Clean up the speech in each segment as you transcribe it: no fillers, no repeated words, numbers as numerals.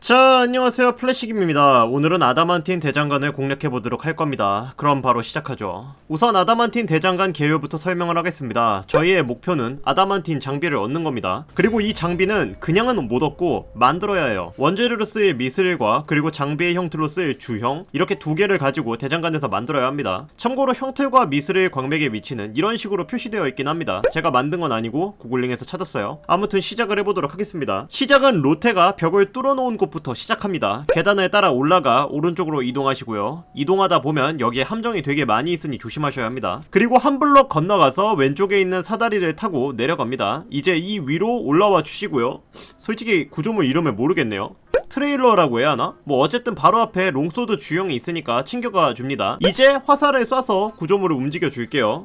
자, 안녕하세요. 플래시김입니다. 오늘은 아다만틴 대장간을 공략해보도록 할 겁니다. 그럼 바로 시작하죠. 우선 아다만틴 대장간 개요부터 설명을 하겠습니다. 저희의 목표는 아다만틴 장비를 얻는 겁니다. 그리고 이 장비는 그냥은 못 얻고 만들어야 해요. 원재료로 쓰일 미스릴과 그리고 장비의 형틀로 쓰일 주형, 이렇게 두 개를 가지고 대장간에서 만들어야 합니다. 참고로 형틀과 미스릴 광맥의 위치는 이런 식으로 표시되어 있긴 합니다. 제가 만든 건 아니고 구글링에서 찾았어요. 아무튼 시작을 해보도록 하겠습니다. 시작은 로테가 벽을 뚫어놓은 곳부터 시작합니다. 계단을 따라 올라가 오른쪽으로 이동하시고요. 이동하다 보면 여기에 함정이 되게 많이 있으니 조심하셔야 합니다. 그리고 한 블럭 건너가서 왼쪽에 있는 사다리를 타고 내려갑니다. 이제 이 위로 올라와 주시고요. 솔직히 구조물 이름을 모르겠네요. 트레일러라고 해야 하나? 뭐 어쨌든 바로 앞에 롱소드 주형이 있으니까 챙겨가 줍니다. 이제 화살을 쏴서 구조물을 움직여 줄게요.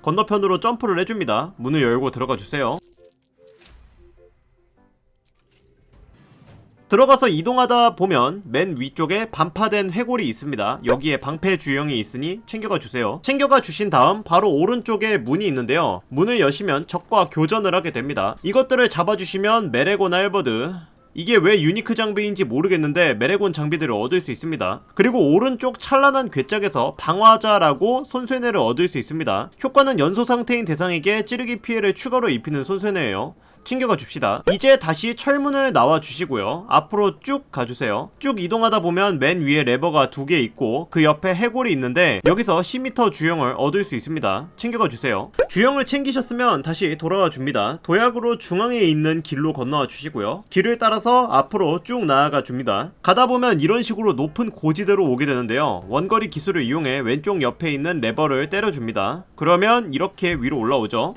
건너편으로 점프를 해줍니다. 문을 열고 들어가 주세요. 들어가서 이동하다 보면 맨 위쪽에 반파된 회골이 있습니다. 여기에 방패 주형이 있으니 챙겨가 주세요. 챙겨가 주신 다음 바로 오른쪽에 문이 있는데요. 문을 여시면 적과 교전을 하게 됩니다. 이것들을 잡아주시면 메레고나 엘버드, 이게 왜 유니크 장비인지 모르겠는데 메레곤 장비들을 얻을 수 있습니다. 그리고 오른쪽 찬란한 괴짝에서 방화자라고 손쇠뇌를 얻을 수 있습니다. 효과는 연소 상태인 대상에게 찌르기 피해를 추가로 입히는 손쇠뇌예요. 챙겨가 줍시다. 이제 다시 철문을 나와 주시고요. 앞으로 쭉 가주세요. 쭉 이동하다 보면 맨 위에 레버가 두 개 있고 그 옆에 해골이 있는데 여기서 10m 주형을 얻을 수 있습니다. 챙겨가 주세요. 주형을 챙기셨으면 다시 돌아와 줍니다. 도약으로 중앙에 있는 길로 건너와 주시고요. 길을 따라서 앞으로 쭉 나아가 줍니다. 가다 보면 이런 식으로 높은 고지대로 오게 되는데요. 원거리 기술을 이용해 왼쪽 옆에 있는 레버를 때려줍니다. 그러면 이렇게 위로 올라오죠.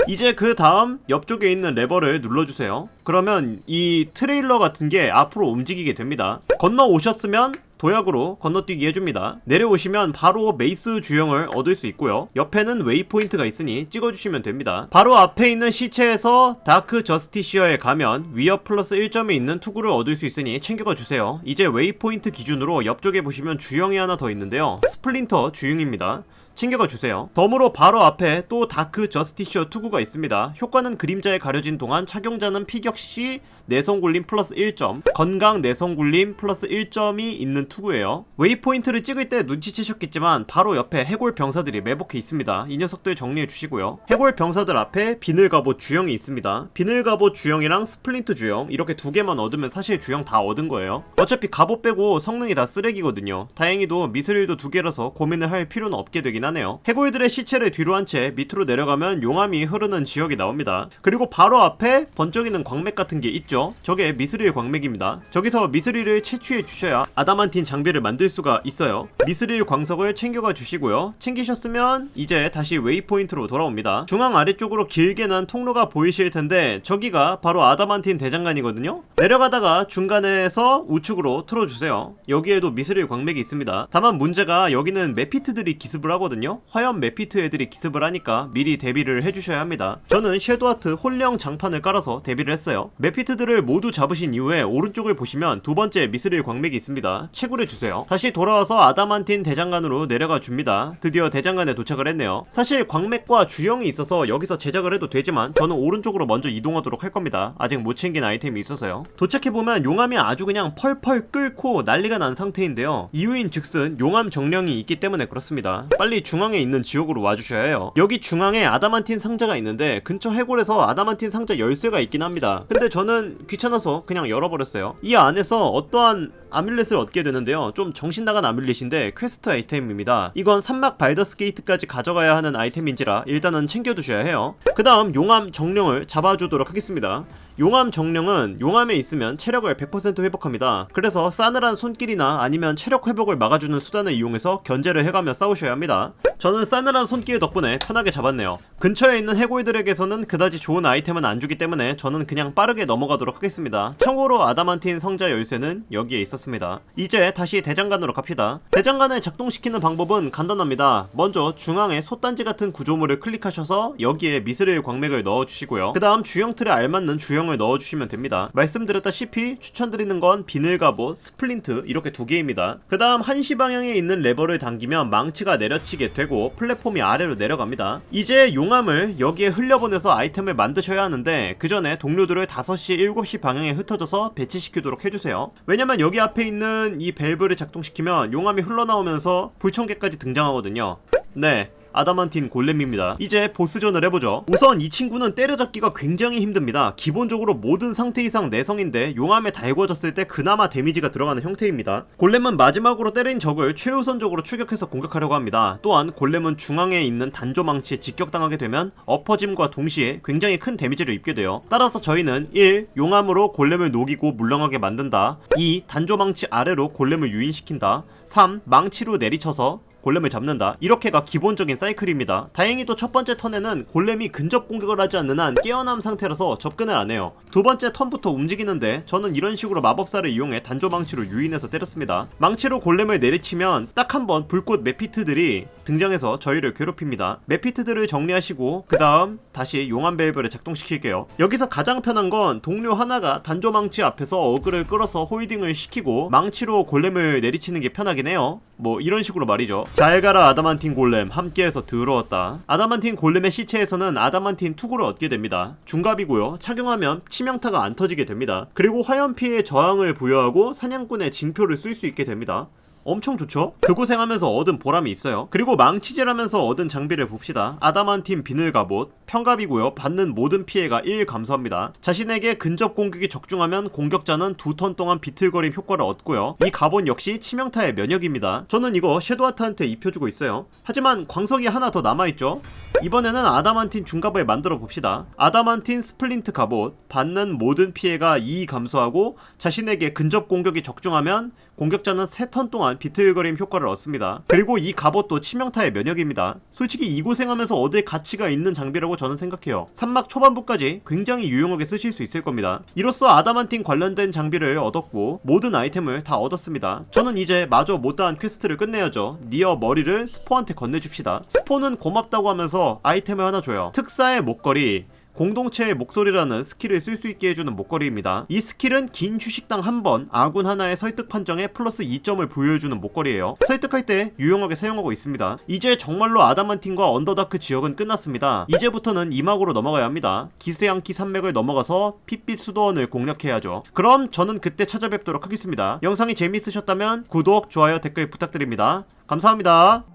이제 그 다음 옆쪽에 있는 레버를 눌러주세요. 그러면 이 트레일러 같은 게 앞으로 움직이게 됩니다. 건너오셨으면 도약으로 건너뛰기 해줍니다. 내려오시면 바로 메이스 주형을 얻을 수 있고요. 옆에는 웨이포인트가 있으니 찍어주시면 됩니다. 바로 앞에 있는 시체에서 다크 저스티시어에 가면 위협 플러스 1점이 있는 투구를 얻을 수 있으니 챙겨가 주세요. 이제 웨이포인트 기준으로 옆쪽에 보시면 주형이 하나 더 있는데요. 스플린터 주형입니다. 챙겨가 주세요. 덤으로 바로 앞에 또 다크 저스티시어 투구가 있습니다. 효과는 그림자에 가려진 동안 착용자는 피격시 내성굴림 플러스 1점, 건강 내성굴림 플러스 1점이 있는 투구예요. 웨이포인트를 찍을 때 눈치채셨겠지만 바로 옆에 해골 병사들이 매복해 있습니다. 이 녀석들 정리해 주시고요. 해골 병사들 앞에 비늘갑옷 주형이 있습니다. 비늘갑옷 주형이랑 스플린트 주형, 이렇게 두 개만 얻으면 사실 주형 다 얻은 거예요. 어차피 갑옷 빼고 성능이 다 쓰레기거든요. 다행히도 미스릴도 두 개라서 고민을 할 필요는 없게 되긴 하네요. 해골들의 시체를 뒤로 한 채 밑으로 내려가면 용암이 흐르는 지역이 나옵니다. 그리고 바로 앞에 번쩍이는 광맥 같은 게 있죠. 저게 미스릴 광맥입니다. 저기서 미스릴을 채취해 주셔야 아다만틴 장비를 만들 수가 있어요. 미스릴 광석을 챙겨가 주시고요. 챙기셨으면 이제 다시 웨이포인트로 돌아옵니다. 중앙 아래쪽으로 길게 난 통로가 보이실 텐데 저기가 바로 아다만틴 대장간이거든요. 내려가다가 중간에서 우측으로 틀어주세요. 여기에도 미스릴 광맥이 있습니다. 다만 문제가 여기는 메피트들이 기습을 하거든요. 화염 메피트 애들이 기습을 하니까 미리 대비를 해주셔야 합니다. 저는 섀도우아트 홀령 장판을 깔아서 대비를 했어요. 메피트들을 모두 잡으신 이후에 오른쪽을 보시면 두 번째 미스릴 광맥이 있습니다. 채굴해 주세요. 다시 돌아와서 아다만틴 대장간으로 내려가 줍니다. 드디어 대장간에 도착을 했네요. 사실 광맥과 주형이 있어서 여기서 제작을 해도 되지만 저는 오른쪽으로 먼저 이동하도록 할 겁니다. 아직 못 챙긴 아이템이 있어서요. 도착해보면 용암이 아주 그냥 펄펄 끓고 난리가 난 상태인데요. 이유인 즉슨 용암 정령이 있기 때문에 그렇습니다. 빨리 중앙에 있는 지역으로 와주셔야 해요. 여기 중앙에 아다만틴 상자가 있는데 근처 해골에서 아다만틴 상자 열쇠가 있긴 합니다. 근데 저는 귀찮아서 그냥 열어버렸어요. 이 안에서 어떠한 아뮬렛을 얻게 되는데요. 좀 정신나간 아뮬렛인데 퀘스트 아이템입니다. 이건 산막 발더스 게이트까지 가져가야 하는 아이템인지라 일단은 챙겨두셔야 해요. 그 다음 용암 정령을 잡아주도록 하겠습니다. 용암 정령은 용암에 있으면 체력을 100% 회복합니다. 그래서 싸늘한 손길이나 아니면 체력 회복을 막아주는 수단을 이용해서 견제를 해가며 싸우셔야 합니다. 저는 싸늘한 손길 덕분에 편하게 잡았네요. 근처에 있는 해골들에게서는 그다지 좋은 아이템은 안 주기 때문에 저는 그냥 빠르게 넘어가도록 하겠습니다. 참고로 아다만틴 성자 열쇠는 여기에 있었습니다. 이제 다시 대장간으로 갑시다. 대장간을 작동시키는 방법은 간단합니다. 먼저 중앙에 솥단지 같은 구조물을 클릭하셔서 여기에 미스릴 광맥을 넣어주시고요. 그 다음 주형 틀에 알맞는 주형을 넣어주시면 됩니다. 말씀드렸다시피 추천드리는 건 비늘갑옷, 스플린트 이렇게 두 개입니다. 그 다음 한시 방향에 있는 레버를 당기면 망치가 내려치기 올라가시게 되고 플랫폼이 아래로 내려갑니다. 이제 용암을 여기에 흘려보내서 아이템을 만드셔야 하는데 그 전에 동료들을 5시, 7시 방향에 흩어져서 배치시키도록 해주세요. 왜냐면 여기 앞에 있는 이 밸브를 작동시키면 용암이 흘러나오면서 불청객까지 등장하거든요. 네, 아다만틴 골렘입니다. 이제 보스전을 해보죠. 우선 이 친구는 때려잡기가 굉장히 힘듭니다. 기본적으로 모든 상태 이상 내성인데 용암에 달궈졌을 때 그나마 데미지가 들어가는 형태입니다. 골렘은 마지막으로 때린 적을 최우선적으로 추격해서 공격하려고 합니다. 또한 골렘은 중앙에 있는 단조망치에 직격당하게 되면 엎어짐과 동시에 굉장히 큰 데미지를 입게 돼요. 따라서 저희는 1. 용암으로 골렘을 녹이고 물렁하게 만든다. 2. 단조망치 아래로 골렘을 유인시킨다. 3. 망치로 내리쳐서 골렘을 잡는다. 이렇게가 기본적인 사이클입니다. 다행히도 첫 번째 턴에는 골렘이 근접 공격을 하지 않는 한 깨어남 상태라서 접근을 안 해요. 두 번째 턴부터 움직이는데 저는 이런 식으로 마법사를 이용해 단조망치로 유인해서 때렸습니다. 망치로 골렘을 내리치면 딱 한 번 불꽃 메피트들이 등장해서 저희를 괴롭힙니다. 메피트들을 정리하시고 그 다음 다시 용암 밸브를 작동시킬게요. 여기서 가장 편한 건 동료 하나가 단조망치 앞에서 어그를 끌어서 홀딩을 시키고 망치로 골렘을 내리치는 게 편하긴 해요. 뭐 이런 식으로 말이죠. 잘 가라 아다만틴 골렘, 함께해서 더러웠다. 아다만틴 골렘의 시체에서는 아다만틴 투구를 얻게 됩니다. 중갑이고요. 착용하면 치명타가 안 터지게 됩니다. 그리고 화염 피해에 저항을 부여하고 사냥꾼의 징표를 쓸 수 있게 됩니다. 엄청 좋죠? 그 고생하면서 얻은 보람이 있어요. 그리고 망치질하면서 얻은 장비를 봅시다. 아다만틴 비늘 갑옷, 평갑이고요. 받는 모든 피해가 1 감소합니다. 자신에게 근접 공격이 적중하면 공격자는 2턴 동안 비틀거림 효과를 얻고요. 이 갑옷 역시 치명타의 면역입니다. 저는 이거 섀도우하트한테 입혀주고 있어요. 하지만 광석이 하나 더 남아있죠? 이번에는 아다만틴 중갑을 만들어 봅시다. 아다만틴 스플린트 갑옷, 받는 모든 피해가 2 감소하고 자신에게 근접 공격이 적중하면 공격자는 3턴 동안 비틀거림 효과를 얻습니다. 그리고 이 갑옷도 치명타의 면역입니다. 솔직히 이 고생하면서 얻을 가치가 있는 장비라고 저는 생각해요. 산막 초반부까지 굉장히 유용하게 쓰실 수 있을 겁니다. 이로써 아다만틴 관련된 장비를 얻었고 모든 아이템을 다 얻었습니다. 저는 이제 마저 못다한 퀘스트를 끝내야죠. 니어 머리를 스포한테 건네줍시다. 스포는 고맙다고 하면서 아이템을 하나 줘요. 특사의 목걸이, 공동체의 목소리라는 스킬을 쓸 수 있게 해주는 목걸이입니다. 이 스킬은 긴 휴식당 한 번 아군 하나의 설득 판정에 플러스 2점을 부여해주는 목걸이에요. 설득할 때 유용하게 사용하고 있습니다. 이제 정말로 아다만틴과 언더다크 지역은 끝났습니다. 이제부터는 이막으로 넘어가야 합니다. 기세양키 산맥을 넘어가서 핏빛 수도원을 공략해야죠. 그럼 저는 그때 찾아뵙도록 하겠습니다. 영상이 재미있으셨다면 구독, 좋아요, 댓글 부탁드립니다. 감사합니다.